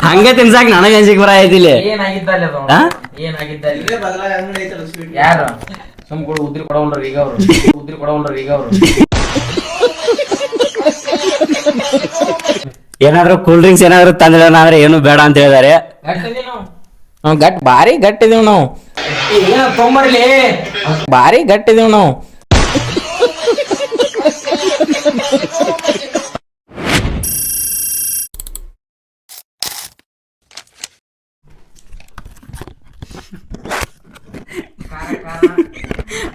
ಹಂಗೆ ತಿನ್ಸಾಕ್ ನನಗೆ ಅನ್ಸಿಕ್ ಬರ ಐತಿಲ್ಲ. ಯಾರು ಸುಮ್ ಕೂಡ ಉದ್ರಿ ಕೊಡವಲ್ರ ಈಗ ಅವ್ರು ಏನಾದ್ರು ಕೂಲ್ ಡ್ರಿಂಕ್ಸ್ ಏನಾದ್ರು ತಂದಿಲ್ಲ ಅಂದ್ರೆ ಏನು ಬೇಡ ಅಂತ ಹೇಳಿದಾರೆ. ಭಾರಿ ಗಟ್ಟಿದೀವ್ ನಾವು, ತೊಂಬರ್ಲಿ ಭಾರಿ ಗಟ್ಟಿದೀವ್ ನಾವು.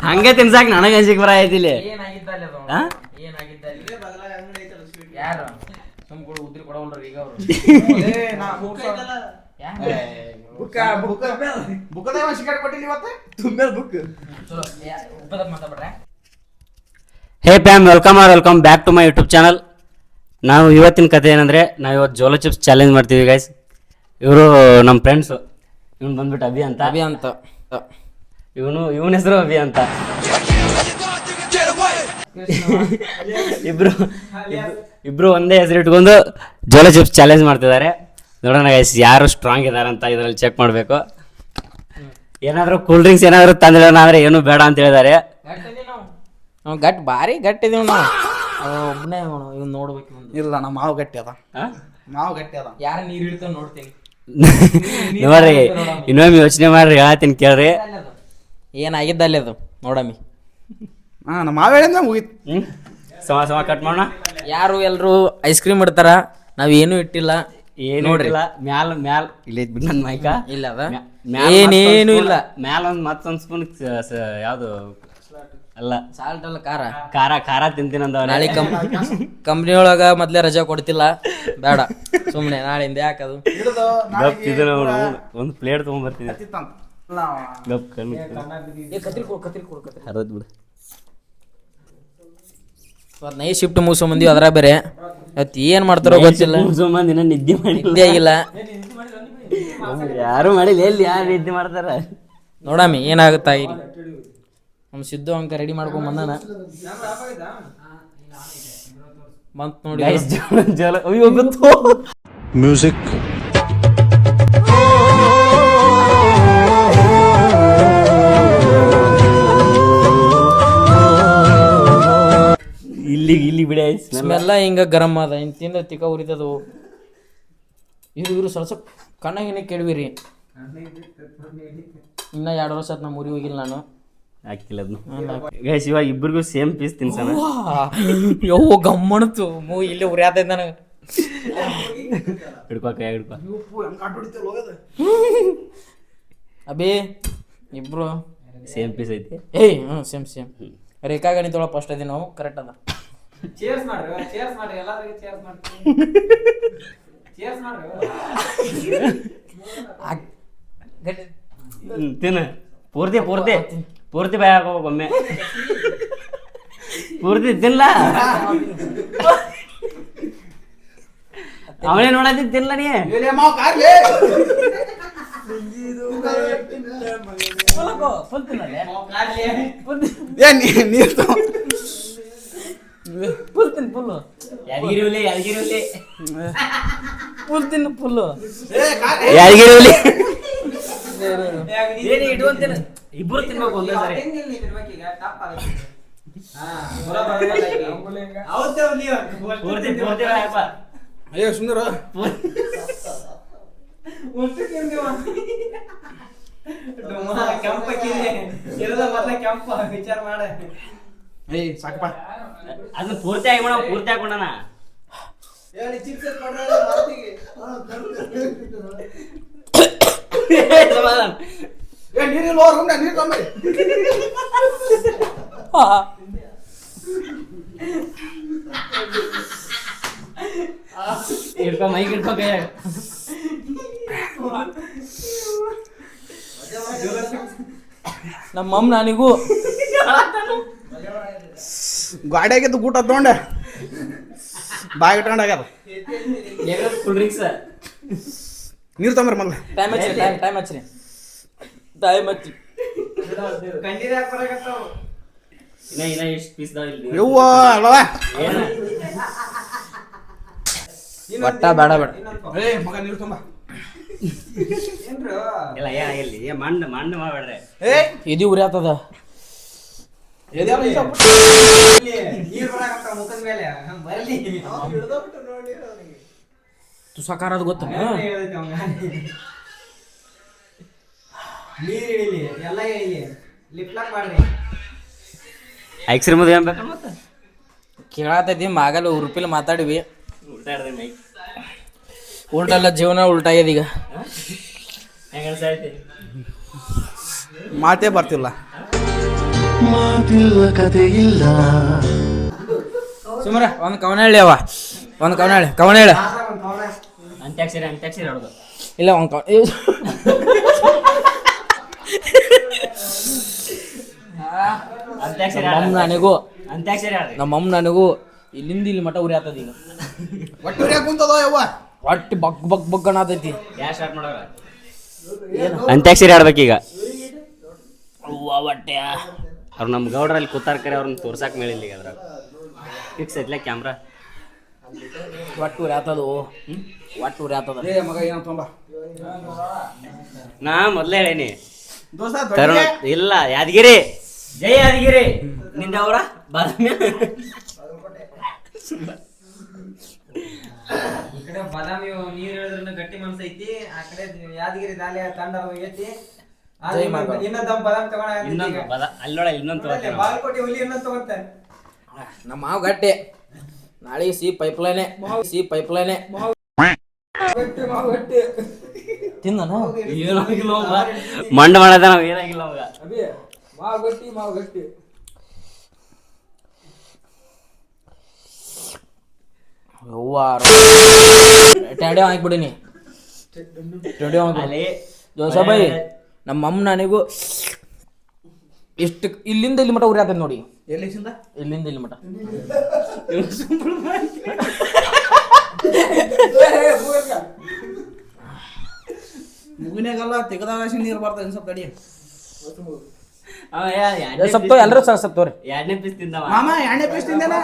ಹಂಗೆ ತಿನ್ಸಾಕ್ ನನಗೆ ಅನ್ಸಿಕ್ ಬರ ಐತಿಲ್ಲ. ಯಾರು ಸುಮ್ ಕೂಡ ಉದ್ರಿ ಕೊಡವಲ್ರ ಈಗ ಅವ್ರು hey fam, welcome back to my YouTube channel. ನಾವು ಇವತ್ತಿನ ಕತೆ ಏನಂದ್ರೆ, ನಾವು ಇವತ್ತು ಜೋಲೋ ಚಿಪ್ಸ್ ಚಾಲೆಂಜ್ ಮಾಡ್ತೀವಿ ಗೈಸ್. ಇವರು ನಮ್ಮ ಫ್ರೆಂಡ್ಸು. ಇವನು ಬಂದ್ಬಿಟ್ಟು ಅಭಿ ಅಂತ. ಇವನ ಹೆಸರು ಅಭಿ ಅಂತ. ಇಬ್ರು ಒಂದೇ ಹೆಸರು ಇಟ್ಕೊಂಡು ಜೋಲೋ ಚಿಪ್ಸ್ ಚಾಲೆಂಜ್ ಮಾಡ್ತಿದ್ದಾರೆ. ನೋಡೋಣ ಗೈಸ್ ಯಾರು ಸ್ಟ್ರಾಂಗ್ ಇದ್ದಾರೆ ಅಂತ ಇದರಲ್ಲಿ ಚೆಕ್ ಮಾಡಬೇಕು. ಏನಾದರೂ ಕೂಲ್ ಡ್ರಿಂಕ್ಸ್ ಏನಾದರೂ ತಂದಿಲ್ಲ ಅಂದ್ರೆ ಏನು ಬೇಡ ಅಂತ ಹೇಳಿದ್ದಾರೆ. ಭಾರಿ ಗಟ್ಟಿದೀವ್ ನಾವು. ಒಬ್ಬನೇ ಇವ್ ನೋಡ್ಬೇಕು. ಇಲ್ಲ ನಮ್ಮ ಮಾವು ಗಟ್ಟಿ ಅದ. ಯಾರ ನೀರ್ ಇಡ್ತಾವ ನೋಡ್ತೀನಿ ನೋಡ್ರಿ, ಇನ್ನೊಮ್ಮೆ ಯೋಚನೆ ಮಾಡ್ರಿ, ಹೇಳ್ತೀನಿ ಕೇಳ್ರಿ. ಏನಾಗಿದ್ದಲ್ಲಿ ಅದು ನೋಡಮ್ಮಿ. ನಮ್ಮ ಮಾವು ಹೇಳಿದ್ರೆ ಮುಗೀತು. ಸಮ ಕಟ್ ಮಾಡೋಣ. ಯಾರು ಎಲ್ರು ಐಸ್ ಕ್ರೀಮ್ ಇಡ್ತಾರ, ನಾವ್ ಏನು ಇಟ್ಟಿಲ್ಲ. ಏನು ನೋಡ್ರಿಲ್ಲ. ಮ್ಯಾಲ ಇಲ್ಲ ಬಿಡ್ ನನ್ನ ಮೈಕ ಇಲ್ಲ ಅದ ಏನೇನು ಇಲ್ಲ. ಮ್ಯಾಲ ಮತ್ತೊಂದ್ ಸ್ಪೂನ್ ಯಾವ್ದು ಅಲ್ಲ ಸಾಲ್ಟ್ ಅಲ್ಲ, ಖಾರ ತಿಂತೀನಂದ. ನಾಳೆ ಕಂಪ್ನಿ ಒಳಗ ಮೊದ್ಲೇ ರಜಾ ಕೊಡ್ತಿಲ್ಲ, ಬೇಡ ಸುಮ್ನೆ ನಾಳೆಯಿಂದ ಯಾಕದು. ಒಂದು ಪ್ಲೇಟ್ ತಗೊಂಡ್ಬರ್ತೀನಿ. ಬಿಡು. ನೈಟ್ ಶಿಫ್ಟ್ ಮುಗಿಸ್ಕೊಂಬಂದಿವಿ, ಅದ್ರ ಬೇರೆ ಇವತ್ತು ಏನ್ ಮಾಡ್ತಾರೋ ಗೊತ್ತಿಲ್ಲ. ನಿದ್ದೆ ನಿದ್ದೆ ಆಗಿಲ್ಲ, ಯಾರು ಮಾಡಿಲ್ಲ. ಎಲ್ಲಿ ಯಾರು ನಿದ್ದೆ ಮಾಡ್ತಾರ ನೋಡಮ್ಮಿ ಏನಾಗುತ್ತಾ. ಇಲ್ಲಿ ನಮ್ಮ ಸಿದ್ದು ಅಂಕ ರೆಡಿ ಮಾಡ್ಕೊಂಡ್ ಬಂದಾನ. ಬಂತ್ ನೋಡಿ ಮ್ಯೂಸಿಕ್. ಇಲ್ಲಿ ಬಿಡ. ಸ್ಮೆಲ್ಲ ಹಿಂಗ ಗರಂ ಅದ, ಹಿಂಗ್ ತಿಂದ ತಿಕ್ಕ ಉರಿತದು. ಇವ್ರು ಸ್ವಲ್ಪ ಕಣ್ಣಾಗಿನೇ ಕೇಳಿವಿರಿ. ಇನ್ನ 2 ವರ್ಷ ಆತ್ ನಮ್ಮ ಊರಿಗೆ ಹೋಗಿಲ್ಲ ನಾನು. ಹಾಕಿಲ್ಲ ಅದನ್ನ ಗೈಸ್. ಇವಾಗ ಇಬ್ಬರಿಗೂ ಸೇಮ್ ಪೀಸ್ ತಿನ್ಸೋಣ. ಯೋ ಗಮ್ಮಣತು ಇಲ್ಲೇ ಉರಿಯಾತ ನನಗೆ. ಹಿಡ್ಕೋ ಕೈ ಹಿಡ್ಕೋ. ಅಬಿ ಇಬ್ರು ಸೇಮ್ ಪೀಸ್ ಐತಿ. ಏಯ್ ಸೇಮ್ ರೇಖಾ ಗಣಿತೊಳ ಫಸ್ಟ್ ಅದಿ ನಾವು. ಕರೆಕ್ಟ್ ಅದ. ಚೇರ್ಸ್ ಮಾಡ್ರಿ ಎಲ್ಲರಿಗೂ ಚೇರ್ಸ್ ಮಾಡ್ರಿ. ತಿನ್ನ ಪೂರ್ತಿ ಬಾಯ್ ಹಾಕೋಬೇಕು ಒಮ್ಮೆ. ಪೂರ್ತಿ ತಿನ್ನಲ್ಲ. ಅವನೇ ನೋಡತ್ತಿ ತಿನ್ನಲ್ಲ ನೀ. ಇಬ್ಬರು ತಿನ್ಬೇಕು ಒಂದೇ ಸರಿ. ಅಯ್ಯೋ ಸುಂದರ ವಿಚಾರ ಮಾಡ. ಸಾಕಪ್ಪ ಅದನ್ನ ಪೂರ್ತಿ ಆಗಿ ಪೂರ್ತಿ ಹಾಕೊಂಡಣ. ಇಡ್ಕೊ ಮೈಕ್ ಇಡ್ಕೊ ಕೈಯಾಗ. ನಮ್ಮ ನನಗೂ ಗಾಡಿಯಾಗಿದ್ದು ಊಟ ತಗೊಂಡೆ ಬಾಯಿ ಇಟ್ಕೊಂಡಾಗ್ಯದ. ಕೂಲ್ ಡ್ರಿಂಕ್ಸ್ ನೀರು ತಂಬ್ರಿ ಮೊದಲು. ಟೈಮ್ ಹಚ್ಚ್ರಿ. ಇನ್ನ ಎಷ್ಟು ಪೀಸ್ ಯವ್ವ ಅಲ್ಲವ ಒಟ್ಟ ಬೇಡ ಬೇಡ ಏ ಮಗ ನೀರು ತುಂಬ ಇಲ್ಲ ಇಲ್ಲಿ ಮಣ್ಣು ಮಣ್ಣು ಮಾಡ್ಬೇಡ್ರಿ. ಏ ಇದು ಉರಿ ಆತದ ತುಸಕಾರ ಅದು ಗೊತ್ತ ಐಕ್ಸ್ರಿ ಮದುವೆ ಏನ್ ಬೇಕು ಮತ್ತೆ ಕೇಳತೈತಿ ಮಾಗಲ್ಲ ಉರುಪಿಲ್ ಮಾತಾಡಿವಿ ಉಲ್ಟಾ ಹಿಡ್ದೆ ಮೈ ಉಲ್ಟಲ್ಲ ಜೀವನ ಉಲ್ಟಾ ಆಗ್ಯದ ಈಗ ಹೆಂಗ ಅನ್ಸೈತಿ ಮಾತೇ ಬರ್ತಿಲ್ಲ ಮಾತಿಲ್ಲ ಕತೆ ಇಲ್ಲ ಸುಮ್ರ ಒಂದ್ ಕವನ ಹೇಳಿ ಅವ ಒಂದ್ ಕವನ ಹೇಳ ಅಂತ್ಯಾಕ್ಷರಿ ಹೊಡ್ದು ಇಲ್ಲ ಒಂದ್ ಕವನ ಅಂತ್ಯಾಕ್ಷರಿ ನಮ್ಮಮ್ಮ ನನಗೂ ಅಂತ್ಯಾಕ್ಷರಿ ಆಡ್ರಿ ನಮ್ಮಮ್ಮ ನನಗೂ ಇಲ್ಲಿಂದ ಇಲ್ಲಿ ಮಠ ಉರಿ ಆತದ ಈಗ ಒಟ್ಟು ಯಾಕೆ ಕುಂತದೋ ಯವ್ವ ಒಟ್ಟು ಬಗ್ ಬಗ್ ಬಗ್ ಅನ್ನತೈತಿ ಯಾರು ಸ್ಟಾರ್ಟ್ ಮಾಡೋರ ಅಂತ್ಯಾಕ್ಷರಿ ಆಡ್ಬೇಕೀಗ ಅವ್ವ ಹೊಟ್ಟೆ ಅವ್ರು ನಮ್ಮ ಗೌಡ್ರಲ್ಲಿ ಕೂತಾರ ಕರೆ ಅವ್ರನ್ನ ತೋರ್ಸಾಕ್ ಮೇಳಿಲ್ಲ ಈಗ ಅದ್ರಾಗ ಫಿಕ್ಸ್ ಐತ್ಲ ಕ್ಯಾಮ್ರಾ ಒಟ್ಟು ಉರಿ ಆತದು ಒಟ್ಟು ಉರಿ ಆತದ ಏ ಮಗ ಏನು ತುಂಬ ನಾ ಮೊದ್ಲೇ ಹೇಳೀನಿ ದೋಸ್ತ ತರುಣ ಇಲ್ಲ ಯಾದಗಿರಿ ಜೈ ಯಾದಗಿರಿ ನಿಂದ ಅವರ ಬಾದಾಮಿ ಈ ಕಡೆ ಬಾದಾಮಿ ನೀರ್ ಹೇಳಿದ್ರನ್ನ ಗಟ್ಟಿ ಮನ್ಸೈತಿ ಆ ಕಡೆ ಯಾದಗಿರಿ ದಾಲಿ ತಂಡ ಐತಿ ಇನ್ನೊಂದು ಬಾದಾಮಿ ತಗೊಂಡ ಇನ್ನೊಂದು ಅಲ್ಲೋಳ ಇನ್ನೊಂದು ತಗೋತೇನೆ ಬಾಲ್ಕೋಟಿ ಹುಲಿ ಇನ್ನೊಂದು ತಗೊಂತಾರೆ ನಮ್ಮ ಮಾವು ಗಟ್ಟೆ ನಾಳೆ ಸಿ ಪೈಪ್ಲೈನೆ ತಿಂದನ ಏನಾಗಿಲ್ಲ ಮಂಡ ಮಾಡದ ನಾವ್ ಏನಾಗಿಲ್ಲ ಅವಾಗ ಮಾವು ಗಟ್ಟಿ ಯವ್ವ ಟ್ಯಾಡೆ ಹಾಕ್ಬಿಡಿನಿ ಅಲ್ಲಿ ಜೋಸಬಾಯಿ ನಮ್ಮ ಅಮ್ಮ ನನಗೂ ಇಷ್ಟು ಇಲ್ಲಿಂದ ಇಲ್ಲಿ ಮಠ ಉರಿ ಆತದ ನೋಡಿ ಎಲ್ಲಿಂದ ಇಲ್ಲಿಂದ ಇಲ್ಲಿ ಮಠ ಮುಗಿನಾಗಲ್ಲ ತೆಗದಾಗ ನೀರು ಬರ್ತದೆ ಸ್ವಲ್ಪ ತಡಿ ಸ್ವಲ್ಪ ಎಲ್ಲರೂ ಸ್ವಲ್ಪ ತೋರಿ ಎರಡನೇ ಪೀಸ್ ತಿಂದವ ಮಾಮ ಎಣ್ಣೆ ಪೀಸ್ ತಿಂದೇನ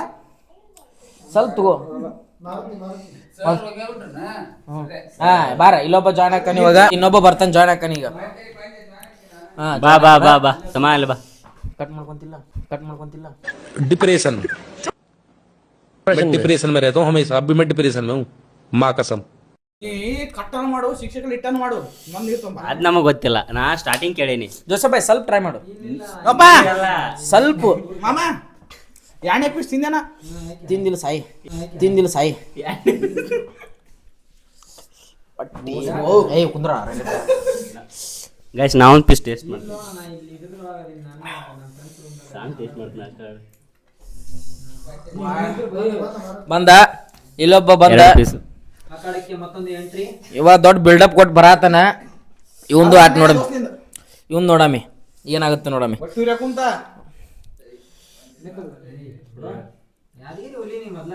ಸ್ವಲ್ಪ ತಗೋ ಹಾ ಬಾರ ಇಲ್ಲೊಬ್ಬ ಜಾಯ್ನ್ ಹಾಕನ್ ಇವಾಗ ಇನ್ನೊಬ್ಬ ಬರ್ತಾನೆ ಜಾಯ್ನ್ ಹಾಕನ್ ಈಗ ಹಾ ಬಾ ಬಾ ಬಾ ಬಾ ಸಮ ಅಲ್ಲಿ ಬಾ ಕಟ್ ಮಾಡ್ಕೊಂತಿಲ್ಲ डिप्रेशन मैं डिप्रेशन में रहता हूँ हमेशा अभी मैं डिप्रेशन में हूँ माँ कसम ಈ ಕಟ್ಟನ ಮಾಡು ಶಿಕ್ಷಕರು ಇಟ್ಟನ್ ಮಾಡು ನಮ್ ನೀರು ತುಂಬ ಅದ್ ನಮಗ್ ಗೊತ್ತಿಲ್ಲ ನಾ ಸ್ಟಾರ್ಟಿಂಗ್ ಕೇಳೀನಿ ಜೋಸಫಾಯ್ ಸ್ವಲ್ಪ ಟ್ರೈ ಮಾಡು ಅಪ್ಪ ಸ್ವಲ್ಪ ಮಾಮ ಎಣ್ಣೆ ಪೀಸ್ ತಿಂದೇನ ತಿಂದಿಲ್ಲ ಸಾಯಿ ಏಯ್ ಕುಂದ್ರ ಗೈಸ್ ನಾವೊಂದು ಪೀಸ್ ಟೇಸ್ಟ್ ಮಾಡ್ತೀನಿ ಸಾಂಗ್ ಟೇಸ್ಟ್ ಮಾಡ್ತೀನಿ ಅಷ್ಟೇ ಬಂದ ಇಲ್ಲೊಬ್ಬ ಬಂದ ಎರಡು ಪೀಸ್ ಆ ಕಡೆಗೆ ಮತ್ತೊಂದು ಎಂಟ್ರಿ ಇವ ದೊಡ್ಡ ಬಿಲ್ಡಪ್ ಕೊಟ್ಟು ಬರಾತನ ಇವಂದು ಆಟ ನೋಡಮಿ ಇವನ್ ನೋಡಮಿ ಏನಾಗುತ್ತೆ ನೋಡಮಿ ಒಟ್ಟು ಕುಂತ ಯಾದಗಿರಿ ಹುಲಿ ನೀ ಮೊದ್ಲ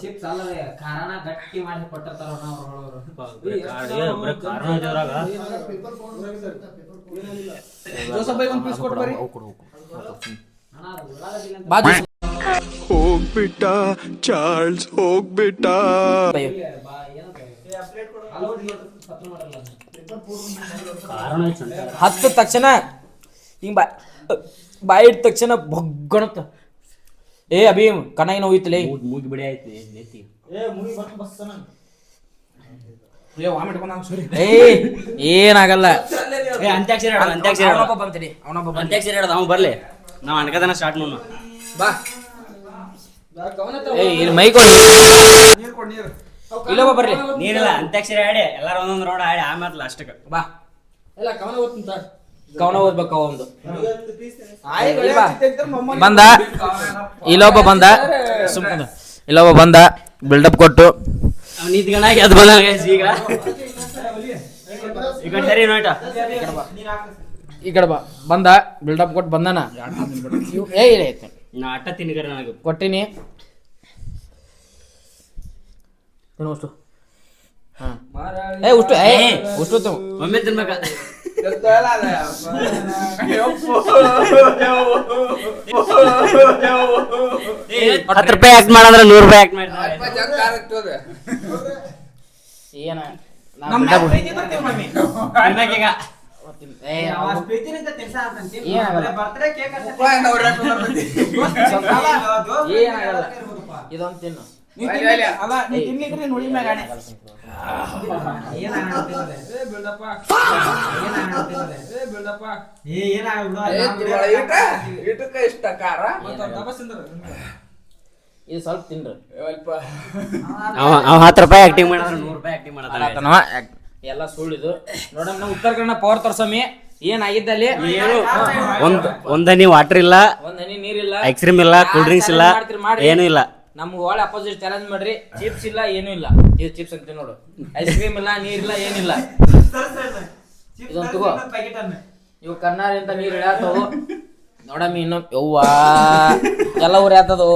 ಚಿಪ್ಸ್ ಅಲ್ಲ ಖಾರನ ಗಟ್ಟಿ ಮಾಡಿ ಕೊಟ್ಟಿರ್ತಾರ ಜೋಸಫ್ ಒಂದು ಪೀಸ್ ಕೊಟ್ಟು ಬರ್ರಿ ಬಾಜು ಹೋಗ್ಬಿಟ್ಟ ಚಾರ್ಲ್ಸ್ ಹೋಗ್ಬಿಟ್ಟ ಹತ್ತು ತಕ್ಷಣ ಹಿಂಗ್ ಬಾಯಿ ಇಟ್ಟ ತಕ್ಷಣ ಬಗ್ಗಣತ್ತ ಏ ಅಭಿ ಕಣ್ಣಾಗಿ ನೋವಿತ್ತಲೇ ಮೂಗಿ ಬಿಡಿ ಆಯ್ತು ನೆತ್ತಿ ಏ ವಾಮಿಟ್ ಬಂದಂಗ ಸರಿ ಏ ಏನಾಗಲ್ಲ ಏ ಅಂತ್ಯಾಕ್ಷರಿ ಆಡೋದು ಅಂತ್ಯಾಕ್ಷರಿ ಆಡೋದು ಅವನೊಬ್ಬ ಬಂತಡಿ ಅವನೊಬ್ಬ ಅಂತ್ಯಾಕ್ಷರಿ ಆಡೋದು ಅವ್ನು ಬರ್ಲಿ ನಾವು ಅನ್ಕದನ ಸ್ಟಾರ್ಟ್ ಮಾಡೋಣ ಬಾ ಏ ಇಲ್ಲಿ ಮೈಕ್ ನೀರು ಕೊಡು ನೀರು ಇಲ್ಲೊಬ್ಬ ಬರ್ಲಿ ನೀರಿಲ್ಲ ಅಂತ್ಯಾಕ್ಷರಿ ಆಡಿ ಎಲ್ಲಾರು ಒಂದೊಂದು ರೌಂಡ್ ಆಡಿ ಆಮೇಲೆ ಅಷ್ಟಕ್ಕೆ ಬಾ ಕವನ ಓದ್ಬೇಕು ಒಂದು ಆಯ್ ಇಲ್ಲಿ ಬಾ. ಮಮ್ಮ ಬಂದ ಇಲ್ಲೊಬ್ಬ ಬಂದ ಸುಮ್ಮನೆ ಇಲ್ಲೊಬ್ಬ ಬಂದ ಬಿಲ್ಡಪ್ ಕೊಟ್ಟು ಅವ್ನು ನಿಂತ್ಕೊಂಡಾಗಿ ಅದು ಬಂದ ಈಗ ಈಗ ಸರಿ ನೋಯ್ಟ ಈ ಕಡೆ ಬಾ ಬಂದ ಬಿಲ್ಡಪ್ ಕೊಟ್ಟು ಬಂದಾನ ಏ ಇಲ್ಲ ಐತೆ ನಾ ಅಟ್ಟ ತಿನ್ನಿಕರ ನನಗೆ ಕೊಟ್ಟಿನಿ ಅಷ್ಟು ಏ ಉಷ್ಟು ಏ ಉಷ್ಟು ಒಮ್ಮೆ ತಿನ್ಬೇಕ ₹10 ಆಕ್ಟ್ ಮಾಡಂದ್ರೆ ₹100 ಆಕ್ಟ್ ಮಾಡ್ತಾರೆ. ಏನ ನಮ್ಮ ಮ್ಯಾಲ್ ಪ್ರೀತಿ ಇದ್ರೆ ಮಮ್ಮಿ. ಬರ್ತ್ಡೇ ಕೇಕ್ ಏನಾಗಲ್ಲ ಇದೊಂದು ತಿನ್ನು. ನೀ ತಿನ್ಲಿಕ್ಕೆ ಅಲ್ಲ, ನೀ ತಿನ್ಲಿಕ್ಕೆ ನುಡಿ ಮ್ಯಾಗ ಆಣೆ. ಇದು ಸ್ವಲ್ಪ ತಿನ್ರಿ. ಅವ ₹10 ಆಕ್ಟಿಂಗ್ ಮಾಡಿದ್ರೆ ₹100 ಆಕ್ಟಿಂಗ್ ಮಾಡತಾನ. ಎಲ್ಲ ಸುಳ್ಳಿದು ನೋಡಮ್. ನಾವು ಉತ್ತರ ಕನ್ನಡ ಪವರ್ ತೋರ್ಸಮ್ಮಿ ಏನಾಗಿದ್ದಲ್ಲಿ ಒಂದ್ ಹನಿ ವಾಟರ್ ಇಲ್ಲ, ಒಂದ್ ಹನಿ ನೀರಿಲ್ಲ, ಐಸ್ ಕ್ರೀಮ್ ಇಲ್ಲ, ಕೂಲ್ ಡ್ರಿಂಕ್ಸ್ ಇಲ್ಲ, ಏನೂ ಇಲ್ಲ. ನಮ್ಗೆ ಒಳ್ಳೆ ಅಪೋಸಿಟ್ ಚಾಲೆಂಜ್ ಮಾಡ್ರಿ. ಚಿಪ್ಸ್ ಇಲ್ಲ, ಏನೂ ಇಲ್ಲ. ಇದು ಚಿಪ್ಸ್ ಅಂತ ನೋಡು. ಐಸ್ ಕ್ರೀಮ್ ಇಲ್ಲ, ನೀರಿಲ್ಲ, ಏನಿಲ್ಲ. ಇದೊಂದು ತಗೋ. ಇವು ಕಣ್ಣಾರಿಂದ ನೀರು ಇಳ್ಯಾತವು ನೋಡಮ್ಮಿ. ಇನ್ನು ಯವ್ವಾ ಎಲ್ಲ ಊರ್ ಆತದು.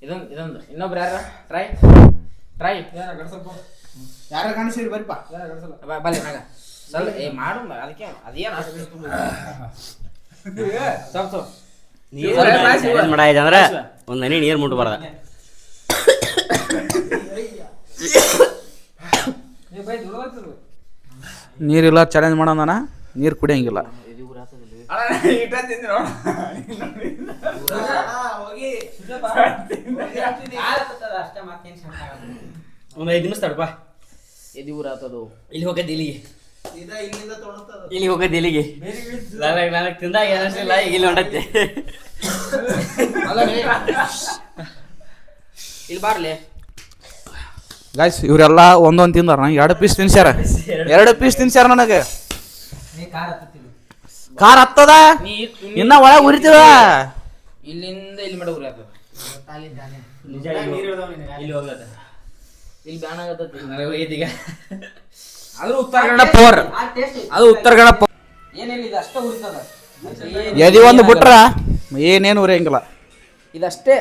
ಇದೊಂದು ಇನ್ನೊಬ್ರು ಯಾರ ಟ್ರೈ ಯಾರ ಕಾಣಿಸಿರಿ ಬರ್ಪಾ. ಬಲ್ಲಿ ನಾಗ ಸಲ್ ಮಾಡು ಅದಕ್ಕೆ ಅದೇನು ಮಾಡಾಯ್ತಂದ್ರ ಒಂದ್ ಹನಿ ನೀರ್ ಮುಟ್ಬಾರ್ದ. ನೀರಿಲ್ಲ ಚಾಲೆಂಜ್ ಮಾಡೋಣ. ನೀರು ಕುಡಿಯಂಗಿಲ್ಲ. ಒಂದ್ 5 ನಿಮಿಷ ತಡಪ. ಎದಿ ಊರ ಆತದು. ಇಲ್ಲಿ ಹೋಗದ್ ಇಲ್ಲಿಗೆ, ಇಲ್ಲಿ ಹೋಗದ್ ಇಲ್ಲಿಗೆ. ನನಗ್ ತಿಂದಾಗ ಏನಿಲ್ಲ, ಈಗ ಇಲ್ಲಿ ಹೊಂಟತ್ತೆ. ಇಲ್ಲಿ ಬಾರ್ಲಿ. ಗಾಯ್ಸ್ ಇವರೆಲ್ಲ ಒಂದೊಂದು ತಿಂದಾರ. ನಂಗೆ 2 ಪೀಸ್ ತಿನ್ಸ್ಯಾರ. 2 ಪೀಸ್ ತಿನ್ಸ್ಯಾರ ನನಗೆ. ಕಾರ್ ಹತ್ತದ ಇನ್ನ ಒಳಗೆ ಉರಿತೀವ. ಇಲ್ಲಿಂದ ಇಲ್ಲಿ ಮಾಡ ಊರ ಆತದ. ಇಲ್ಲಿ ಹೋಗ್ಲತ್ತ. ಇಲ್ಲಿ ಬ್ಯಾನ್ ಆಗತ್ತೈತಿ. ಈಗ ಅದು ಉತ್ತರ ಕನ್ನಡ ಪವರ್. ಅದು ಉತ್ತರ ಕನ್ನಡ ಪವರ್. ಏನಿಲ್ಲ, ಇದು ಅಷ್ಟೇ ಉರಿತದ. ಎದಿ ಒಂದು ಬಿಟ್ರ ಏನೇನು ಉರಿಯಂಗಿಲ್ಲ. ಇದಷ್ಟೇ.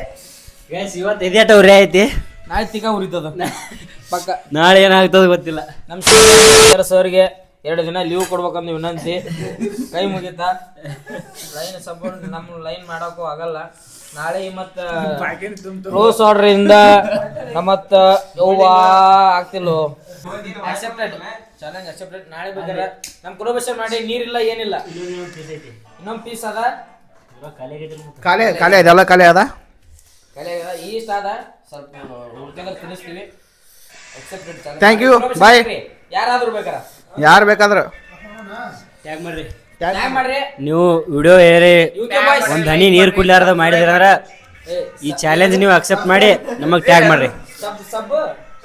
ಇವತ್ತು ಎದೇಟ ಉರಿ ಐತಿ. ನಾಳೆ ತಿಕ್ಕ ಉರಿತದ ಪಕ್ಕ. ನಾಳೆ ಏನಾಗ್ತದ ಗೊತ್ತಿಲ್ಲ. ನಮ್ಮ ಸರ್ಗೆ 2 ದಿನ ಲೀವ್ ಕೊಡ್ಬೇಕಂದು ವಿನಂತಿ. ಕೈ ಮುಗಿತಾ ಲೈನ್ ಸಪೋರ್ಟ್ ನಮ್ಮ ಲೈನ್ ಮಾಡೋಕ್ಕೂ ಆಗಲ್ಲ. ನಾಳೆ ಮತ್ತ ಕ್ಲೋಸ್ ಆರ್ಡರ್ ಇಂದ ಮತ್ತ ಯವ್ವಾ ಆಗ್ತಿಲ್ಲೋ. Accepted challenge accepted. ನಾಳೆ ಬೇಕಾದ್ರೆ ನಮ್ ಕೊಲೊಬೇಷನ್ ಮಾಡಿ. ನೀರಿಲ್ಲ, ಏನಿಲ್ಲ. ಇನ್ನೊಂದು ಪೀಸ್ ಅದ ಖಾಲಿ ಖಾಲಿ ಅದೆಲ್ಲ ಖಾಲಿ ಅದ. ಕಲೆ ಇಷ್ಟ ಅದ. ಸ್ವಲ್ಪ ಹುಡ್ಕಂದ್ರೆ ತಿನ್ನಿಸ್ತೀವಿ. Accepted challenge. Thank you. Bye. ಯಾರಾದ್ರೂ ಬೇಕಾರ ಯಾರು ಬೇಕಾದ್ರೆ ಟ್ಯಾಗ್ ಮಾಡ್ರಿ. ಟ್ಯಾಗ್ ಮಾಡ್ರಿ. ನೀವು ವಿಡಿಯೋ ಏರಿ ಒಂದ್ ಹನಿ ನೀರ್ ಕುಡ್ಲಾರ್ದ ಮಾಡಿದ್ರಂದ್ರ ಈ ಚಾಲೆಂಜ್ ನೀವು ಅಕ್ಸೆಪ್ಟ್ ಮಾಡಿ ನಮಗ್ ಟ್ಯಾಗ್ ಮಾಡ್ರಿ.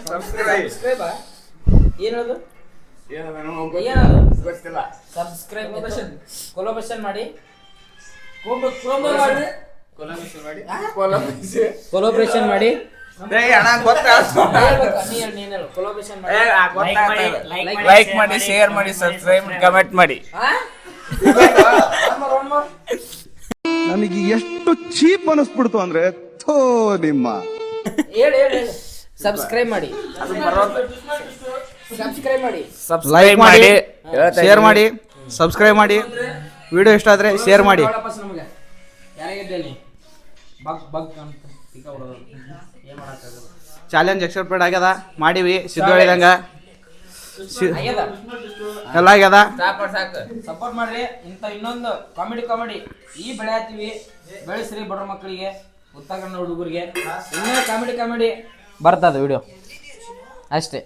ಸಬ್ಸ್ಕ್ರೈಬ್ ಏನದು ಸಬ್ಸ್ಕ್ರೈಬ್ ಕೊಲೊಬೇಷನ್ ಮಾಡಿ. ಕೊಲೊಬ್ರೇಷನ್ ಮಾಡಿ. ಕೊಲೊಬ್ರೇಷನ್ ಮಾಡಿ. ಲೈಕ್ ಮಾಡಿ, ಶೇರ್ ಮಾಡಿ, ಸಬ್ಸ್ಕ್ರೈಬ್, ಕಮೆಂಟ್ ಮಾಡಿ. ನನಗೆ ಎಷ್ಟು ಚೀಪ್ ಅನಿಸ್ಬಿಡ್ತು ಅಂದ್ರೆ ಥೋ ನಿಮ್ಮ ಹೇಳಿ ಸಬ್ಸ್ಕ್ರೈಬ್ ಮಾಡಿ. ಸಬ್ಸ್ಕ್ರೈಬ್ ಮಾಡಿ. ಲೈಕ್ ಮಾಡಿ, ಶೇರ್ ಮಾಡಿ, ಸಬ್ಸ್ಕ್ರೈಬ್ ಮಾಡಿ. ವಿಡಿಯೋ ಇಷ್ಟ ಆದ್ರೆ ಶೇರ್ ಮಾಡಿ. ನಮಗೆ ಯಾರಾಗಿದ್ದೇನೆ ಬಗ್ ಬಗ್ ಅಂತ ಟಿಕ ಹೊಡೋದು ಏನ್ ಮಾಡಕ್ಕಾಗಲ್ಲ. ಚಾಲೆಂಜ್ ಎಕ್ಸೆಪ್ಟೆಡ್ ಆಗ್ಯದ. ಮಾಡಿವಿ ಸಿದ್ದು ಹೇಳಿದಂಗ ಆಗ್ಯದ. ಎಲ್ಲ ಆಗ್ಯದ. ಸಾಕು ಸಪೋರ್ಟ್ ಮಾಡ್ರಿ. ಇಂಥ ಇನ್ನೊಂದು ಕಾಮಿಡಿ ಈ ಬೆಳೆಯತ್ತೀವಿ. ಬೆಳೆಸ್ರಿ ಬಡ ಮಕ್ಕಳಿಗೆ, ಉತ್ತರ ಕನ್ನಡ ಹುಡುಗರಿಗೆ. ಇನ್ನೂ ಕಾಮಿಡಿ ಬರ್ತದ ವಿಡಿಯೋ ಅಷ್ಟೇ.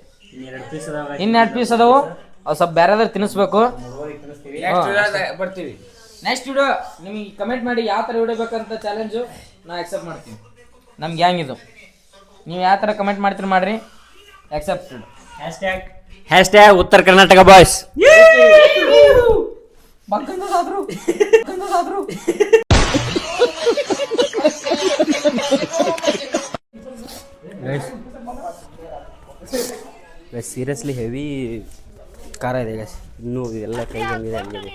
ಇನ್ನು 2 ಪೀಸ್ ಅದಾವು. ಅವು ಸ್ವಲ್ಪ ಬೇರೆದಾರು ತಿನ್ನಿಸ್ಬೇಕು. ಬರ್ತೀವಿ ನೆಕ್ಸ್ಟ್ ವಿಡಿಯೋ. ನಿಮಗೆ ಕಮೆಂಟ್ ಮಾಡಿ ಯಾವ ಥರ ವಿಡಿಯೋ ಬೇಕಂತ ಚಾಲೆಂಜು ನಾ ಅಕ್ಸೆಪ್ಟ್ ಮಾಡ್ತೀನಿ. ನಮ್ಗೆ ಗ್ಯಾಂಗ್ ಇದು. ನೀವು ಯಾವ ಥರ ಕಮೆಂಟ್ ಮಾಡ್ತೀರಿ ಮಾಡ್ರಿ. ಅಕ್ಸೆಪ್ಟೆಡ್. ಹ್ಯಾಶ್ಟ್ಯಾಗ್ ಉತ್ತರ ಕರ್ನಾಟಕ ಬಾಯ್ಸ್. ಸೀರಿಯಸ್ಲಿ ಹೆವಿ ಖಾರ ಇದೆ ಗೈಸ್. ಇನ್ನೂ ಎಲ್ಲ ಕೈ ಬಂದಿದೆ ಹಂಗಿದೆ.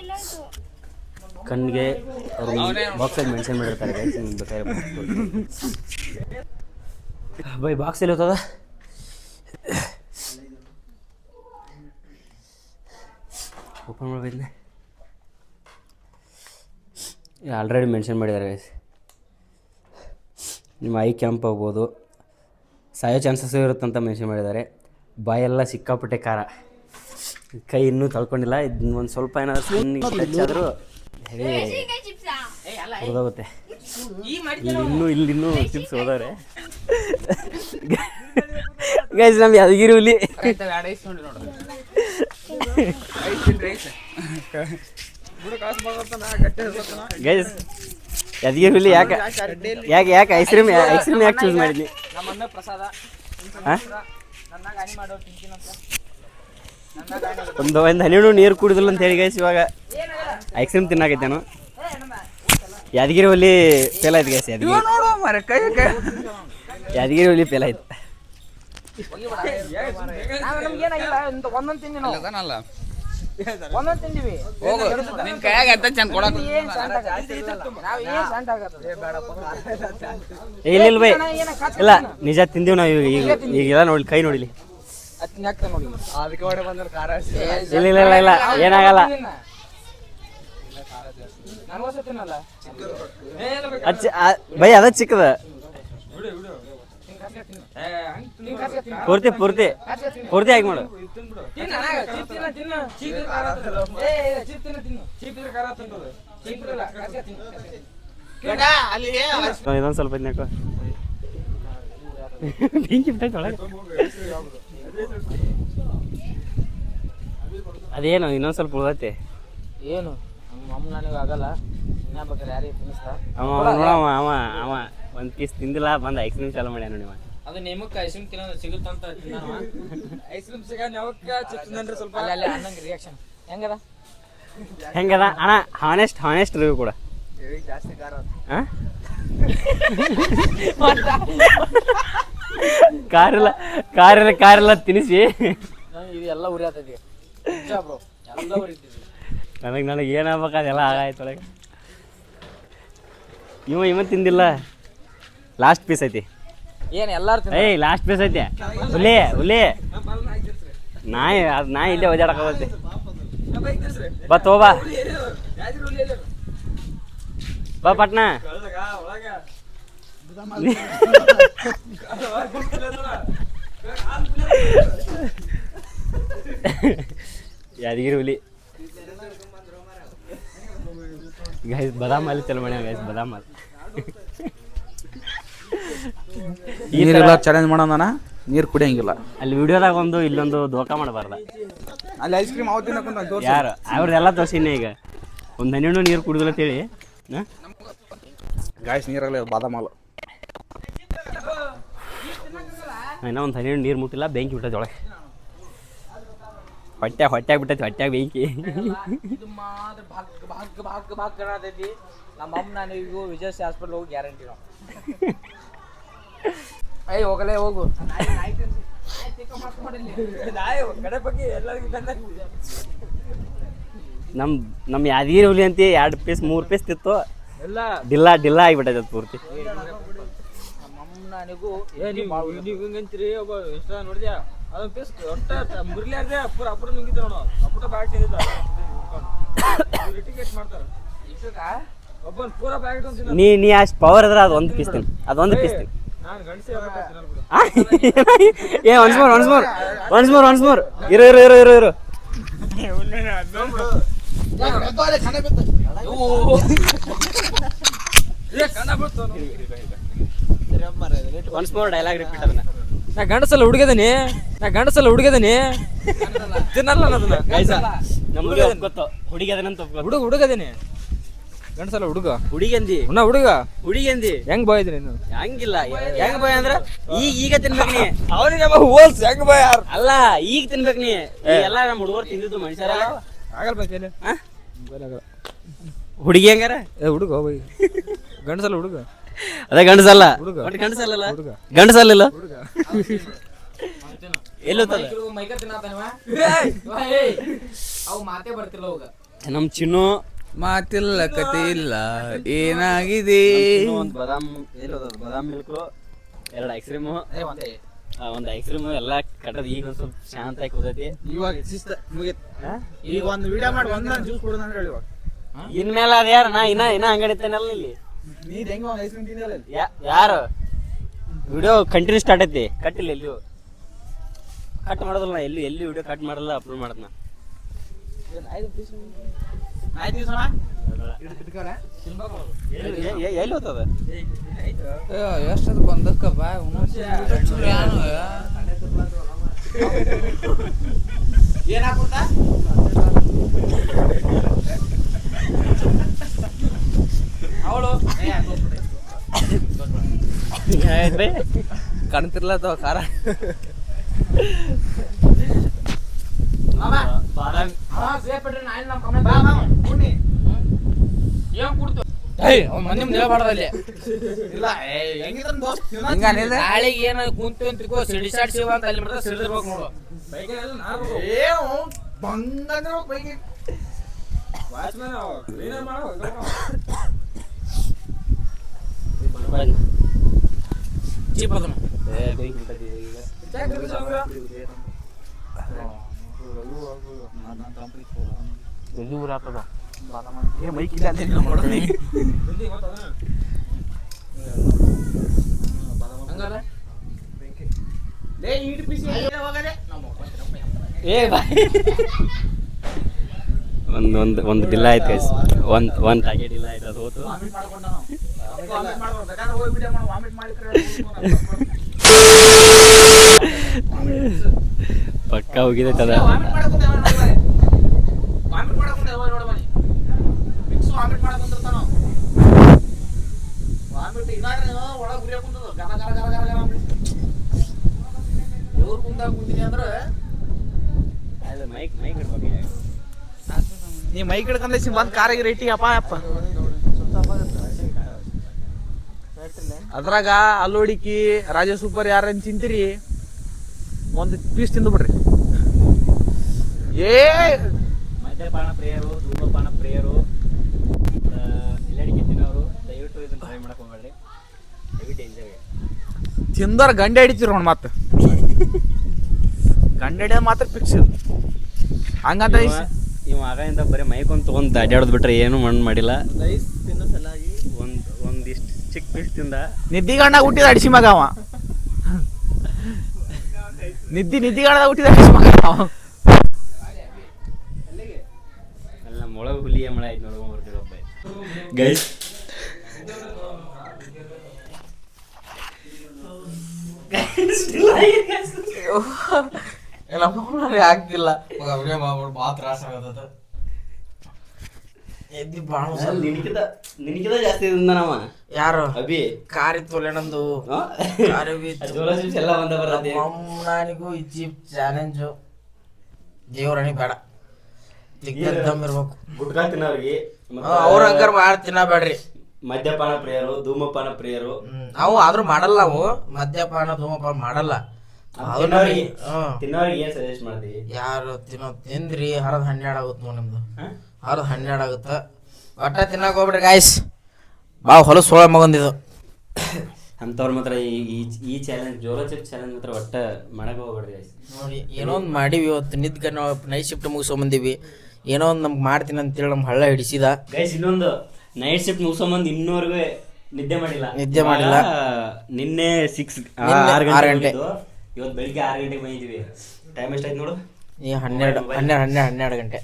ಕಣ್ಣಿಗೆ ಅವರು ಬಾಕ್ಸಲ್ಲಿ ಮೆನ್ಷನ್ ಮಾಡಿರ್ತಾರೆ ಗೈಸ್. ನಿಮ್ಗೆ ಬೇಕಾದ್ರೆ ಬೈ ಬಾಕ್ಸಲ್ಲಿ ಹೋಗ್ತದ. ಓಪನ್ ಮಾಡಬೇಕಂದ್ರೆ ಆಲ್ರೆಡಿ ಮೆನ್ಷನ್ ಮಾಡಿದ್ದಾರೆ ಗೈಸ್. ನಿಮ್ಮ ಐ ಕ್ಯಾಂಪ್ ಆಗ್ಬೋದು, ಸಾಯೋ ಚಾನ್ಸಸ್ಸು ಇರುತ್ತಂತ ಮೆನ್ಷನ್ ಮಾಡಿದ್ದಾರೆ. ಬಾಯೆಲ್ಲ ಸಿಕ್ಕಾಪಟ್ಟೆ ಖಾರ, ಕೈ ಇನ್ನೂ ತಳ್ಕೊಂಡಿಲ್ಲ. ಇದನ್ನ ಒಂದು ಸ್ವಲ್ಪ ಏನಾದರೂ ಟಚ್ ಆದರೂ ಹೊರದೋಗುತ್ತೆ. ಇಲ್ಲಿನ್ನೂ ಚಿಪ್ಸ್ ಹೋದವ್ರೆ ಗೈಸ್. ನಮ್ಮ ಯಾದಗಿರಿ ಹುಲಿ ಗೈಸ್, ಯಾದಗಿರಿ ಹುಲಿ ಯಾಕೆ ಯಾಕೆ ಯಾಕೆ ಐಸ್ ಕ್ರೀಮ್ ಯಾಕೆ ಚೂಸ್ ಮಾಡಿದ್ನಿ? ಒಂದು ಹನಿಡು ನೀರು ಕುಡಿದಿಲ್ಲ ಅಂತ ಹೇಳಿ ಗೈಸ್ ಇವಾಗ ಐಸ್ ಕ್ರೀಮ್ ತಿನ್ನಾಕೈತೇನು. ಯಾದಗಿರಿ ಹುಲಿ ಫೇಲ್ ಆಯ್ತು ಗೈಸ್. ಯಾದಗಿರಿ ಹುಲಿ ಫೇಲ್ ಆಯ್ತು. ಇಲ್ಲ ಬೈ, ಇಲ್ಲ ನಿಜ ತಿಂದೀವಿ ನಾವು. ಈಗೆಲ್ಲ ನೋಡಿ ಕೈ ನೋಡಿಲಿ. ಇಲ್ಲ ಇಲ್ಲ ಇಲ್ಲ ಇಲ್ಲ ಏನಾಗಲ್ಲ. ಬೈ ಅದ ಚಿಕ್ಕದ ಪೂರ್ತಿ ಪೂರ್ತಿ ಪೂರ್ತಿ ಆಗಿ ಮಾಡು. ಇದೊಂದು ಸ್ವಲ್ಪ ಇದನ್ಯಾಕೋ ಬೆಂಕಿ ಬಿಟ್ಟೈತೆ ಒಳಗೆ. ಅದೇನು ಇನ್ನೊಂದು ಸ್ವಲ್ಪ ಉಳ್ದೈತೆ. ಏನು ನನಗೆ ಆಗಲ್ಲ. ಯಾರಿಗೆ ತಿನ್ನಿಸ್ತಾ ಅವ ಒಂದು ಪೀಸ್ ತಿಂದಿಲ್ಲ, ಬಂದು ಐಸ್ ಕ್ರೀಮ್ ಚಾಲು ಮಾಡ್ಯಾನ ನೋಡಿ. ಅದು ನಿಮಕ್ಕೆ ಐಸ್ ಕ್ರೀಮ್ ತಿನ್ನೋದು ಸಿಗುತ್ತಂತ ಐಸ್ ಕ್ರೀಮ್ ಸ್ವಲ್ಪ ಅನ್ನಂಗೆ ರಿಯಾಕ್ಷನ್ ಹೆಂಗದ ಅಣ್ಣ? ಹಾನೆಸ್ಟ್ ರಿವ್ಯೂ ಕೂಡ. ಕಾರೆಲ್ಲ ತಿನ್ನಿಸಿ ಇದೆಲ್ಲ ಉರಿಯಾತೈತಿ. ನನಗೆ ಏನಾಗ್ಬೇಕು ಅದೆಲ್ಲ ಆಗಾಯ್ತು ಒಳಗೆ. ಇವ ತಿಂದಿಲ್ಲ. ಲಾಸ್ಟ್ ಪೀಸ್ ಐತಿ. ಏನು ಎಲ್ಲಾರು ಲಾಸ್ಟ್ ಪೀಸ್ ಐತೆ. ಹುಲಿ ನಾಯಿ ಇಲ್ಲೇ ಒದ್ದಾಡಕ ಹೋಗುತ್ತೆ. ಬಾ ತೋಬಾ ಬಾ ಪಟ್ನಾ. ಯಾದಗಿರಿ ಹುಲಿ ಗೈಸ್. ಬದಾಮ್ ಹಾಲು ಚಲೋ ಮಾಡ್ಯಾವ ಗೈಸ್. ಬದಾಮ್ ಹಾಲು ನೀರೆಲ್ಲ ಚಾಲೆಂಜ್ ಮಾಡೋಣ. ನೀರು ಕುಡಿಯಂಗಿಲ್ಲ. ಅಲ್ಲಿ ವಿಡಿಯೋದಾಗ ಒಂದು ಇಲ್ಲೊಂದು ದೋಖಾ ಮಾಡಬಾರ್ದ. ಅಲ್ಲಿ ಐಸ್ ಕ್ರೀಮ್ ಯಾರು ಅವ್ರದ್ದೆಲ್ಲ ತೋರಿಸಿನಿ. ಈಗ ಒಂದು ಹನಿಣ್ಣು ನೀರು ಕುಡಿದಿಲ್ಲ ಅಂತೇಳಿ ಗಾಯ್ಸ್ ನೀರಾಗಲಿ ಬಾದಾಮ್ ಹಾಲು. ಇನ್ನೂ ಒಂದು ಹನಿಣ್ಣು ನೀರು ಮುಟ್ಟಿಲ್ಲ, ಬೆಂಕಿ ಬಿಟ್ಟೈತೆ ಒಳಗೆ. ಹೊಟ್ಯಾಗ ಬಿಟ್ಟೈತಿ, ಹೊಟ್ಯಾಗ ಬೆಂಕಿ. ಇದು ಮಾತ್ರ ಭಾಗ್ ಕಾಣತೈತಿ. ನಮ್ಮ ಅಮ್ಮ ನನಗೂ ವಿಜಯ್ ಹಾಸ್ಪಿಟಲ್ ಹೋಗಿ ಗ್ಯಾರಂಟಿ ನಾವು. ಹೋಗಲೇ ಹೋಗು. ನಮ್ಮ ಯಾದಗಿರಿ ಹುಲಿ ಅಂತ 2 ಪೀಸ್ 3 ಪೀಸ್ ತಿತ್ತು. ಡಿಲ್ಲ ಆಗಿಬಿಟ್ಟೈತೆ ಅದು ಪೂರ್ತಿ. ನನಗೂ ಹಿಂಗಂತೀರಿ ಒಬ್ಬ ಇಷ್ಟ ನೋಡಿದ್ಯಾ ಅದೊಂದು ಪೀಸ್ ಒಟ್ಟ ಮುರ್ಲಿಯಾರ್ದೆ ಅಪ್ಪುರ ನುಂಗಿದ್ದ ನೋಡು. ಅಪ್ಪುಟ ಬ್ಯಾಗ್ ತಿಂದಿದ್ದ ಟಿಕೆಟ್ ಮಾಡ್ತಾರ. ಒಬ್ಬನ್ ಪೂರ ಬ್ಯಾಗ್ ನೀ ಅಷ್ಟು ಪವರ್ ಇದ್ರೆ ಅದೊಂದು ಪೀಸ್ ತಿನ್. ಅದೊಂದು ಪೀಸ್ ತಿನ್. ನಾನು ಗಂಡಸಿ ಒನ್ಸ್ ಮೋರ್ ಇರು. ಒನ್ಸ್ ಮೋರ್ ಡೈಲಾಗ್ ರಿಪೀಟ್ ಅದನ್ನ. ನಾ ಗಂಡಸಲ್ಲ ಹುಡುಗದನಿ ತಿನ್ನಲ್ಲ ಅದನ್ನ. ನಮ್ಗೆ ಗೊತ್ತು ಹುಡುಗಿ ಅದನ್ನಂತ ಹುಡುಗದೀನಿ. ಗಂಡಸಲ್ಲ ಹುಡುಗಂದಿ ಹುಡುಗಂದಿ ಹೆಂಗ್ ಬಾಯ್ದ್ರಿ ನೀನು? ಹಂಗಿಲ್ಲ. ಹೆಂಗ್ ಬಾಯ್ ಅಂದ್ರ ಈಗ ತಿನ್ಬೇಕು ನೀ. ಅವನಿಗೆ ಹೋಲ್ಸ್ ಹೆಂಗ್ ಬಾಯ್ ಅಲ್ಲ, ಈಗ ತಿನ್ಬೇಕು ನೀ. ಎಲ್ಲ ನಮ್ಮ ಹುಡುಗರು ತಿಂದಿದ್ದು ಮನುಷ್ಯರ ಆಗಲ್ಲ. ಹುಡುಗಿ ಹೆಂಗಾರ ಹುಡುಗ ಗಂಡಸಲ್ಲ ಹುಡುಗ. ಅದೇ ಗಂಡಸಲ್ಲ. ಗಂಡಸಲ್ಲ ಎಲ್ಲೋ ಅವು ಮಾತೇ ಬರ್ತಿಲ್ಲ. ಹೋಗ ನಮ್ ಚಿನ್ನು ಮಾತಿಲ್ಲ ಕತೆ ಇಲ್ಲ ಏನಾಗಿದೆ. ಒಂದು ಬಾದಾಮ್ ಮಿಲ್ಕ್, 2 ಐಸ್ ಕ್ರೀಮು, ಒಂದು ಐಸ್ ಕ್ರೀಮ್ ಎಲ್ಲ ಕಟ್ಟದ ಈಗ ಒಂದು ಸ್ವಲ್ಪ ಶಾಂತ ಆಗಿ ಕೂತೈತಿ. ಇವಾಗ ಶಿಸ್ತ ಮುಗಿತ್ ಈಗ ಒಂದು ವಿಡಿಯೋ ಮಾಡಿ ಒಂದ್ ಜ್ಯೂಸ್ ಕೊಡೋದು ಅಂತ ಹೇಳಿ ಇವಾಗ ಇನ್ಮೇಲೆ ಅದ ಯಾರು ನಾ ಇನ್ನ ಅಂಗಡಿ ಇರ್ತೇನಲ್ಲ ಇಲ್ಲಿ. ನೀ ಹೆಂಗ ಒಂದು ಐಸ್ ಕ್ರೀಮ್ ತಿಂದಿಲ್ಲ ಯಾರು ವಿಡಿಯೋ ಕಂಟಿನ್ಯೂ ಸ್ಟಾರ್ಟ್ ಐತಿ. ಕಟ್ಟಿಲ್ಲ ಎಲ್ಲಿಯೂ ಕಟ್ ಮಾಡೋದಿಲ್ಲ ನಾ ಎಲ್ಲಿ ವಿಡಿಯೋ ಕಟ್ ಮಾಡಲ್ಲ ಅಪ್ಲೋಡ್ ಮಾಡದ್ ನಾ. ಎಲ್ಲಿ ಹೋಗ್ತದ ಎಷ್ಟದು ಬಂದಕ್ಕ ಬಾ ಅವಳು ಕಾಣ್ತಿರ್ಲತ್ತವ ಖಾರ ನಾಳೆಗೆ ಏನ ಕುಂತು ಅಂತಿಕೋ ಸಿಡಿಸಾಡ್ ಸೇವ ಅಂತ ಅಲ್ಲಿ ಮಾಡ್ತಾ ಸಿಡಿದಿರ್ಬೇಕು ನೋಡು. ಚೀಪ್ ಅದನ್ನ ಊರ ಆಗ್ತದ ಒಂದು ಡಿಲ್ಲ ಆಯ್ತು ಗೈಸ್. ಒಂದು ಪ್ಯಾಕೆಟ್ ಇಲ್ಲ ಆಯ್ತು ಅದು ಹೋತು. ಪಕ್ಕ ಹೋಗಿದೈತೆ ಅದ. ನೀ ಮೈಕ್ ಹಿಡ್ಕೊಂಡ ಬಂದ್ ಕಾರಿಗೆ ರೇಟಿ ಅಪ್ಪ ಅಪ್ಪ ಅದ್ರಾಗ ಅಲ್ಲೋಡಿಕಿ ರಾಜ ಸೂಪರ್ ಯಾರನ್ ತಿಂತೀರಿ ಒಂದು ಪೀಸ್ ತಿಂದು ಬಿಡ್ರಿ. ಮದ್ಯಪಾನ ಪ್ರಿಯರು, ಧೂಮಪಾನ ಪ್ರಿಯರು, ಎಲ್ಲಡಿಕೆ ತಿನ್ನೋರು ದಯವಿಟ್ಟು ಇದನ್ನ ಟ್ರೈ ಮಾಡಕ್ ಹೋಗ್ಬೇಡ್ರಿ. ದಯವಿಟ್ಟು ಎಂಜಾಯ್ ತಿಂದವ್ರ ಗಂಡೆ ಹಿಡಿತೀರ ನೋಡ್ ಮತ್ತೆ ಗಂಡೆ ಹಿಡಿಯೋದು ಮಾತ್ರ ಫಿಕ್ಸ್ ಹಂಗಂತ ಇವ ಆಗಿಂದ ಬರೀ ಮೈಕೊಂಡ್ ತೊಗೊಂಡ್ ಅಡ್ಯಾಡೋದು ಬಿಟ್ರೆ ಏನು ಮಣ್ಣು ಮಾಡಿಲ್ಲ. ಒಂದಿಷ್ಟು ಚಿಕ್ಕ ಪೀಸ್ ತಿಂದ ನಿದ್ದಿಗಂಡ ಹುಟ್ಟಿದ ಅಡಿಸಿ ಮಗ ಅವ. ನಿದ್ದಿಗಂಡ ಹುಟ್ಟಿದ ಅಡಿಸಿ ಮಗ ಅವ. ಅಲ್ಲಿ ನಮ್ಮ ಒಳಗೆ ಹುಲಿಯ ಮಳೆ ಆಯ್ತು ನೋಡ್ಕೊಂಡ್ ಬರ್ತೀವಪ್ಪ ಗೈಸ್. ಆಗ್ತಿಲ್ಲ ಬಾಳ ತ್ರಾಸ ಆಗತ್ತ. ನಿನಕಿದ ಜಾಸ್ತಿ ತಿಂದ ನಾವ ಯಾರು ಅಭಿ ಕಾರಿ ತೊಲೆನಂದು ಎಲ್ಲ ಬಂದ ಬರತ್ತೆ. ನನಗೂ ಇಜ್ಜಿ ಚಾಲೆಂಜು ದೇವ್ರಣಿ ಬೇಡ ದಮ್ ಇರ್ಬೇಕು. ಗುಟ್ಕಾ ತಿನ್ನೋರಿಗೆ ಅವ್ರ ಹಂಗಾರ ಮಾಡಿ ತಿನ್ನಬೇಡ್ರಿ. ಮದ್ಯಪಾನ ಪ್ರಿಯರು, ಧೂಮಪಾನ ಪ್ರಿಯರು ನಾವು ಆದ್ರೂ ಮಾಡಲ್ಲ. ನಾವು ಮದ್ಯಪಾನ ಧೂಮಪಾನ ಮಾಡಲ್ಲ. ತಿನ್ನೋರಿಗೆ ಏನ್ ಸಜೆಸ್ಟ್ ಮಾಡ್ತೀವಿ? ಯಾರು ತಿಂದ್ರಿ ಹರದ 12 ಆಗುತ್ತೆ ನೋಡಿ. ನಿಮ್ದು ಹರದ 12 ಆಗುತ್ತ. ಒಟ್ಟ ತಿನ್ನಕ್ ಹೋಗ್ಬಿಡ್ರಿ ಗಾಯ್ಸ್. ಬಾವ್ ಹೊಲಸು ಸೋಳ ಮಗಂದಿದು ಅಂತವ್ರ ಮಾತ್ರ ಈ ಚಾಲೆಂಜ್ ಜೋಲೋ ಚಿಪ್ ಚಾಲೆಂಜ್ ಮಾತ್ರ ಒಟ್ಟ ಮಾಡಕ್ ಹೋಗ್ಬೇಡ್ರಿ ಗೈಸ್. ನೋಡಿ ಏನೋ ಒಂದು ಮಾಡಿವಿ ಇವತ್ತು. ನಿದ್ಗೆ ನಾವು ನೈಟ್ ಶಿಫ್ಟ್ ಮುಗಿಸ್ಕೊಂಬಂದಿವಿ. ಏನೋ ಒಂದು ನಮ್ಗೆ ಮಾಡ್ತೀನಿ ಅಂತೇಳಿ ನಮ್ಗೆ ಹಳ್ಳ ಹಿಡಿಸಿದ ಗೈಸ್. ಇನ್ನೊಂದು ನೈಟ್ ಶಿಫ್ಟ್ ಮುಗಿಸ್ಕೊಂಬಂದು ಇನ್ನೂವರೆಗೂ ನಿದ್ದೆ ಮಾಡಿಲ್ಲ. ನಿನ್ನೆ 6 ಗಂಟೆ. ಇವತ್ತು ಬೆಳಿಗ್ಗೆ 6 ಗಂಟೆಗೆ ಬಂದಿದ್ವಿ. ಟೈಮ್ ಎಷ್ಟಾಯ್ತು ನೋಡು? ಈ 12 ಗಂಟೆ.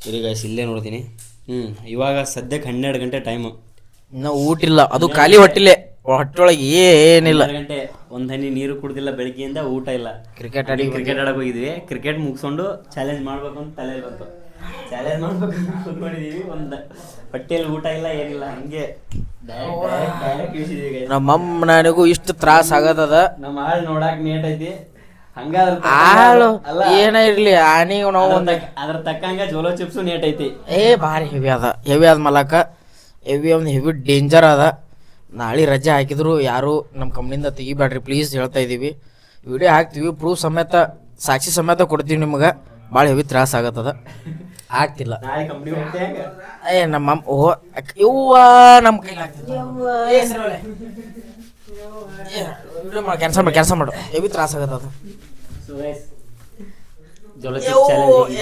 ಸರಿ ಗೈಸ್, ಇಲ್ಲೇ ನೋಡ್ತೀನಿ. ಇವಾಗ ಸದ್ಯಕ್ಕೆ 12 ಗಂಟೆ ಟೈಮು. ಇನ್ನು ಊಟ ಇಲ್ಲ, ಅದು ಖಾಲಿ ಹೊಟ್ಟಿಲೆ. ಹೊಟ್ಟೊಳಗೆ ಏನಿಲ್ಲ. 12 ಗಂಟೆ ಒಂದು ಹನಿ ನೀರು ಕುಡ್ದಿಲ್ಲ, ಬೆಳಗ್ಗೆಯಿಂದ ಊಟ ಇಲ್ಲ. ಕ್ರಿಕೆಟ್ ಆಡಕ್ ಹೋಗಿದ್ವಿ. ಕ್ರಿಕೆಟ್ ಮುಗಿಸ್ಕೊಂಡು ಚಾಲೆಂಜ್ ಮಾಡ್ಬೇಕು ಅಂತ ತಲೆ ಬಂತು. ಚಾಲೆಂಜ್ ಮಾಡ್ಬೇಕು ಕುತ್ಕೊಂಡಿದೀವಿ. ಒಂದು ಹೊಟ್ಟೆಯಲ್ಲಿ ಊಟ ಇಲ್ಲ, ಏನಿಲ್ಲ. ಹಂಗೆ ನಮ್ಮಮ್ಮ ನನಗೂ ಇಷ್ಟು ತ್ರಾಸ ಆಗದ. ನಮ್ಮ ಆಳ್ ನೋಡಾಕ್ ನೀಟ್ ಐತಿ. ಹಂಗಾದ್ರ ಏನ ಇರ್ಲಿ ಆನಿಗೆ ನಾವು ಅದ್ರ ತಕ್ಕಂಗ ಜೋಲೋ ಚಿಪ್ಸು ನೀಟ್ ಐತಿ. ಭಾರಿ ಹೆವಿ ಅದ. ಹೆವಿ ಆದ ಮಲಕ ಒಂದು ಹೆವಿ ಡೇಂಜರ್ ಅದ. ನಾಳೆ ರಜೆ ಹಾಕಿದ್ರು ಯಾರು ನಮ್ಮ ಕಂಪ್ನಿಯಿಂದ ತೆಗಿಬೇಡ್ರಿ ಪ್ಲೀಸ್ ಹೇಳ್ತಾ ಇದ್ದೀವಿ. ವಿಡಿಯೋ ಹಾಕ್ತೀವಿ, ಪ್ರೂಫ್ ಸಮೇತ ಸಾಕ್ಷಿ ಸಮೇತ ಕೊಡ್ತೀವಿ ನಿಮ್ಗೆ. ಭಾಳ ಹೆವಿ ತ್ರಾಸ ಆಗತ್ತದ. ಆಗ್ತಿಲ್ಲ. ನಮ್ಮ ಯವ್ವ ನಮ್ಮ ಕೈಲಿ ಆಗ್ತಿಲ್ಲ. ಕ್ಯಾನ್ಸಲ್ ಮಾಡು ಹೆವಿ ತ್ರಾಸ ಆಗತ್ತ ಅದು so guys Jolo chips challenge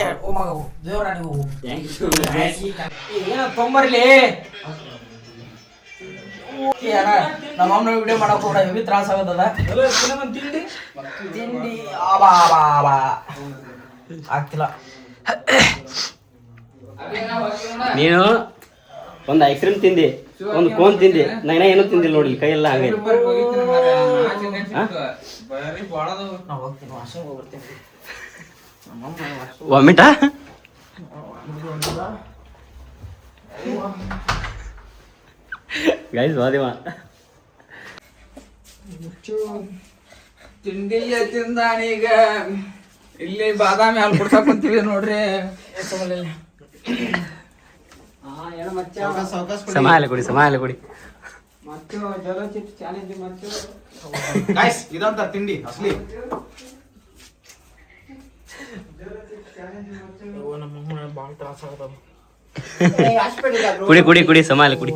ಏನ ತೊಂಬರ್ಲಿ ನಮ್ಮ ಅಮ್ಮನ ವಿಡಿಯೋ ಮಾಡಕ್ ಹೋಗ್ರ ಹೆವಿ ತ್ರಾಸ ಆಗತ್ತದ ತಿಂಡಿ ಆಗ್ತಿಲ್ಲ. ನೀನು ಒಂದು ಐಸ್ ಕ್ರೀಮ್ ತಿಂದಿ, ಒಂದು ಕೋನ್ ತಿಂದಿ, ನಾನು ಏನೂ ತಿಂದಿಲ್ಲ ನೋಡಿ, ಕೈಯೆಲ್ಲ ಹಂಗೆ. ನಾವು ಹೋಗ್ತೀನಿ ವಾಶ್ರೂಮ್ ಹೋಗ್ಬರ್ತೀನಿ. ವಾಮಿಟಾ? ಗೈಸ್ ವಾದಿವಾ ತಿಂಡಿಯ ತಿಂದಾನೀಗ ಇಲ್ಲಿ ಬಾದಾಮಿ ಹಾಲು ಕುಡ್ಸಕ್ ಕುಂತೀವಿ ನೋಡ್ರಿ. ಸಮಾಲೆ ಕೊಡಿ ಗಾಯ್ಸ್ ಇದಂತ ತಿಂಡಿ ಅಸಲಿ. ಭಾಳ ತ್ರಾಸ ಆಗತ್ತದ. ಕುಡಿ ಸಮಾಲೆ ಕುಡಿ.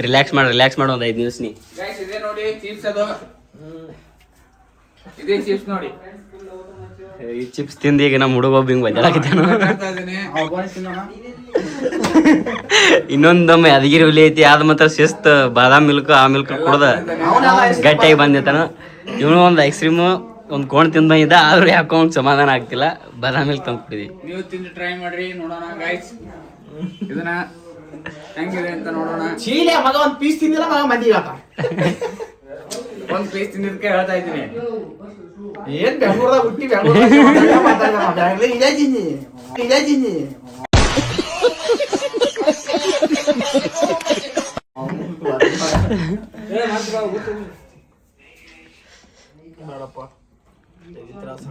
ರಿಲ್ಯಾಕ್ಸ್ ಮಾಡು ಒಂದು 5 ನಿಮಿಷ ನೀ. ಗಾಯ್ಸ್ ಇದೇ ನೋಡಿ ಚಿಪ್ಸ್ ಅದು, ಇದೇ ಚಿಪ್ಸ್ ನೋಡಿ. ಈ ಚಿಪ್ಸ್ ತಿಂದು ಈಗ ನಮ್ಮ ಹುಡುಗ ಒಬ್ಬ ಹಿಂಗೆ ಬದ್ದಾಕಿದ್ದಾನು. ಇನ್ನೊಂದೊಮ್ಮೆ ಅದಗಿರಿ ಹುಲಿ ಐತಿ, ಆದ ಮಾತ್ರ ಶಿಸ್ತು ಬಾದಾಮ್ ಮಿಲ್ಕ್ ಆ ಮಿಲ್ಕ್ ಕುಡ್ದ ಗಟ್ಟಿಯಾಗಿ ಬಂದಿತ್ತಾನ. ಇವನು ಒಂದು ಐಸ್ ಕ್ರೀಮು ಒಂದು ಕೋಣ್ ತಿಂದು ಬಂದಿದ್ದ, ಆದ್ರೂ ಯಾಕೋ ಅವ್ನಿಗೆ ಸಮಾಧಾನ ಆಗ್ತಿಲ್ಲ. ಬಾದಾಮ್ ಮಿಲ್ಕ್ ತಂದು ಕುಡಿದ್ವಿ. ನೀವು ತಿಂದು ಟ್ರೈ ಮಾಡ್ರಿ ನೋಡೋಣ ಗಾಯ್ಸ್, ಇದನ್ನ ಹೆಂಗಿದೆ ಅಂತ ನೋಡೋಣ. ಚೀಲೆ ಮಗ ಒಂದ್ ಪೀಸ್ ತಿಂದಿಲ್ಲ ಮಗ ಮಂದಿ ಒಂದ್ ಪೀಸ್ ತಿಂದಿದ್ದಕ್ಕೆ ಹೇಳ್ತಾ ಇದ್ದೀನಿ. ಏನ್ ಬೆಂಗಳೂರದಾಗ ಹುಟ್ಟಿ ಬೆಂಗಳೂರದಾಗ ಇದೇ ತಿನ್ನಿ.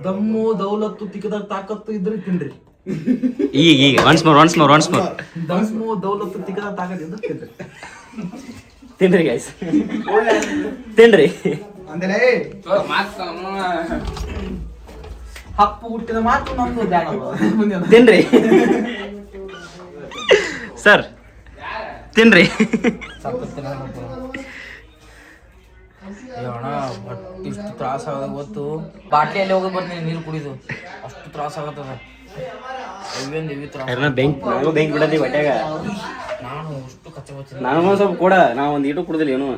ದಮ್ಮು ದೌಲತ್ತು ತಿಕ್ಕದಾಗ ತಾಕತ್ತು ಇದ್ರೆ ತಿನ್ರಿ. ಈಗ ಒನ್ಸ್ ಮೋರ್ ದಮ್ಮು ದೌಲತ್ತು ತಿಕ್ಕದಾಗ ತಾಕತ್ತು ಇದ್ರೆ ತಿನ್ರಿ. ತಿನ್ರಿ ಗೈಸ್, ತಿನ್ರಿ. ಹಪ್ಪು ಹುಟ್ಟಿದ ಮಾತು ನಮ್ದು ತಿನ್ರಿ ಸರ್, ತಿನ್ರಿ. ಅಣ್ಣ ಇಷ್ಟು ತ್ರಾಸ ಆಗದ ಗೊತ್ತು. ಬಾಟ್ಲಿಯಲ್ಲಿ ಹೋಗಿ ಬರ್ತೀನಿ ನೀರು ಕುಡಿದು, ಅಷ್ಟು ತ್ರಾಸ ಆಗತ್ತದ. ಬೆಂಕಿ ಬಿಡದಿ ಹೊಟ್ಯಾಗ. ನಾನು ಅಷ್ಟು ಕಚ್ಚ ಬಚ್ಚಿಲ್ಲ. ನಾನು ಒಂದ್ ಸ್ವಲ್ಪ ಕೂಡ ನಾ ಒಂದ್ ಈಟು ಕುಡ್ದಿಲ್ಲ ಏನು.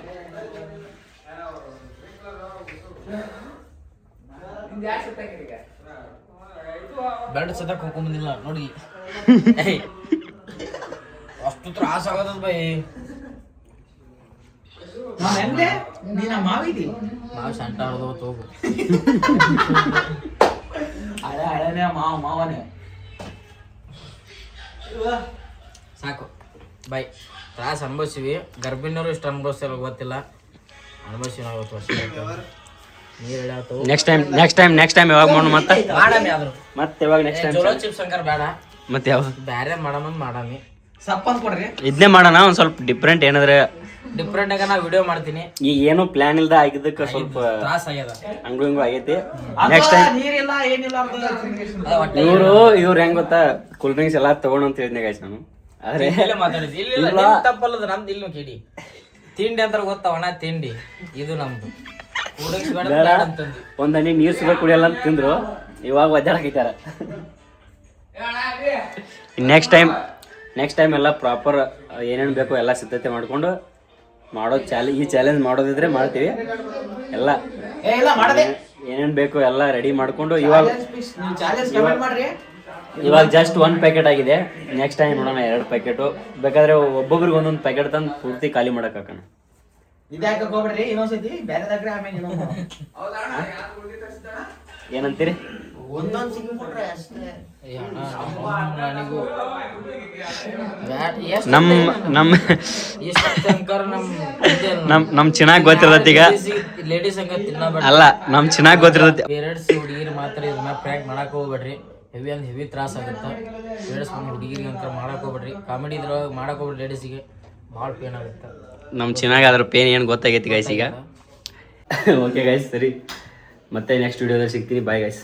ಬೆಡ್ ಸದಕ್ ಹೋಗ್ಕೊಂಬಂದಿಲ್ಲ ನೋಡಿ. ಅಷ್ಟು ತ್ರಾಸ ಆಗದ ಬೈ. ಮಾವ ಸಂಟ ಹೊಡೆದು ಹೋಗು. ಹಳೆನೇ ಮಾವನೇ ಸಾಕು ಬೈ. ತ್ರಾಸ ಅನುಭವಿಸಿವಿ. ಗರ್ಭಿಣಿಯವರು ಇಷ್ಟು ಅನುಭವಿಸ್ತಾರ ಗೊತ್ತಿಲ್ಲ. ಅನುಭವಿಸಿವಿ ನಾವು 50 ವರ್ಷ. ನೀರು ಎಳ್ಯಾತು. ನೆಕ್ಸ್ಟ್ ಟೈಮ್ ಯಾವಾಗ ಮಾಡೋಣ ಮತ್ತೆ ಯಾವಾಗ ನೆಕ್ಸ್ಟ್ ಟೈಮ್? ಜೋಳೋ ಚಿಪ್ಸ್ ಹಂಗಾರ ಬೇಡ, ಮತ್ತೆ ಯಾವಾಗ ಬ್ಯಾರೆ ಮಾಡಾಮಿ. ಸಪ್ಪನ್ ಕೊಡ್ರಿ. ಇದನ್ನೇ ಮಾಡೋಣ, ಒಂದ್ ಸ್ವಲ್ಪ ಡಿಫ್ರೆಂಟ್ ಏನಾದ್ರೆ. ಡಿಫ್ರೆಂಟ್ ಆಗ ನಾ ವಿಡಿಯೋ ಮಾಡ್ತೀನಿ. ಈಗ ಏನು ಪ್ಲಾನ್ ಇಲ್ದ ಆಗಿದ್ದಕ್ಕೆ ಸ್ವಲ್ಪ ತ್ರಾಸ ಆಗ್ಯದ. ಹಂಗೂ ಆಗೈತಿ. ನೆಕ್ಸ್ಟ್ ಟೈಮ್ ನೀರಿಲ್ಲ ಏನಿಲ್ಲ ಇವ್ರು ಹೆಂಗ್ ಗೊತ್ತಾ, ಕೂಲ್ ಡ್ರಿಂಕ್ಸ್ ಎಲ್ಲಾ ತಗೊಂಡು ಅಂತ ಹೇಳಿದ್ನೆ ಗಾಯ್ಸ್ ನಾನು. ಆದ್ರೆ ಮಾತಾಡಿದ್ವಿ. ಇಲ್ಲ ತಪ್ಪಲ್ಲದ ನಮ್ದು. ಇಲ್ಲಿ ಕೇಳಿ ತಿಂಡಿ ಅಂತ ಗೊತ್ತಾವಣ, ತಿಂಡಿ ಇದು ನಮ್ದು. ಒಂದ್ ಹನಿ ನೀರ್ ಸುಗ ಕುಡಿಯಲ್ಲ ಅಂತ ತಿಂದ್ರು, ಇವಾಗ ಒದ್ದಾಡಕೈತಾರ. ನೆಕ್ಸ್ಟ್ ಟೈಮ್ ಎಲ್ಲ ಪ್ರಾಪರ್ ಏನೇನು ಬೇಕೋ ಎಲ್ಲ ಸಿದ್ಧತೆ ಮಾಡ್ಕೊಂಡು ಈ ಚಾಲೆಂಜ್ ಮಾಡೋದಿದ್ರೆ ಮಾಡ್ತೀವಿ. ಎಲ್ಲ ಏನೇನು ಬೇಕೋ ಎಲ್ಲ ರೆಡಿ ಮಾಡ್ಕೊಂಡು ಇವಾಗ ಜಸ್ಟ್ 1 ಪ್ಯಾಕೆಟ್ ಆಗಿದೆ. ನೆಕ್ಸ್ಟ್ ಟೈಮ್ ನೋಡೋಣ 2 ಪ್ಯಾಕೆಟು. ಬೇಕಾದ್ರೆ ಒಬ್ಬೊಬ್ರಿಗೆ ಒಂದೊಂದು ಪ್ಯಾಕೆಟ್ ತಂದು ಪೂರ್ತಿ ಖಾಲಿ ಮಾಡಕ್ ಹಾಕೋಣ. ಏನಂತೀರಿ? ನಮ್ ಚೆನ್ನಾಗ್ ಗೊತ್ತಿರತ್ತ. ಈಗ ಲೇಡೀಸ್ ಹಂಗ ತಿನ್ನಬೇಡ ಅಲ್ಲ, ನಮ್ ಚೆನ್ನಾಗ್ ಗೊತ್ತಿರತ್ತೆ. ಪೇರೆಂಟ್ಸ್ ಹುಡುಗಿರು ಮಾತ್ರ ಇದನ್ನ ಪ್ರ್ಯಾಂಕ್ ಮಾಡಕ್ ಹೋಗ್ಬೇಡ್ರಿ. ಹೆವಿ ತ್ರಾಸ ಆಗುತ್ತೆ. ಪೇರೆಂಟ್ಸ್ ಹುಡುಗಿರಿಗೆ ಅಂತ ಮಾಡಕ್ ಹೋಗ್ಬೇಡ್ರಿ. ಕಾಮಿಡಿ ಇದ್ರೊಳಗೆ ಮಾಡಕ್ ಹೋಗ್ಬೇಡ್ರಿ. ಲೇಡೀಸಿಗೆ ಭಾಳ ಪೇನ್ ಆಗುತ್ತೆ. ನಮ್ ಚೆನ್ನಾಗಿ ಅದ್ರ ಪೇನ್ ಏನು ಗೊತ್ತಾಗೈತಿ ಗೈಸ್ ಈಗ. ಓಕೆ ಗೈಸ್, ಸರಿ, ಮತ್ತೆ ನೆಕ್ಸ್ಟ್ ವಿಡಿಯೋದಲ್ಲಿ ಸಿಗ್ತೀನಿ. Bye guys.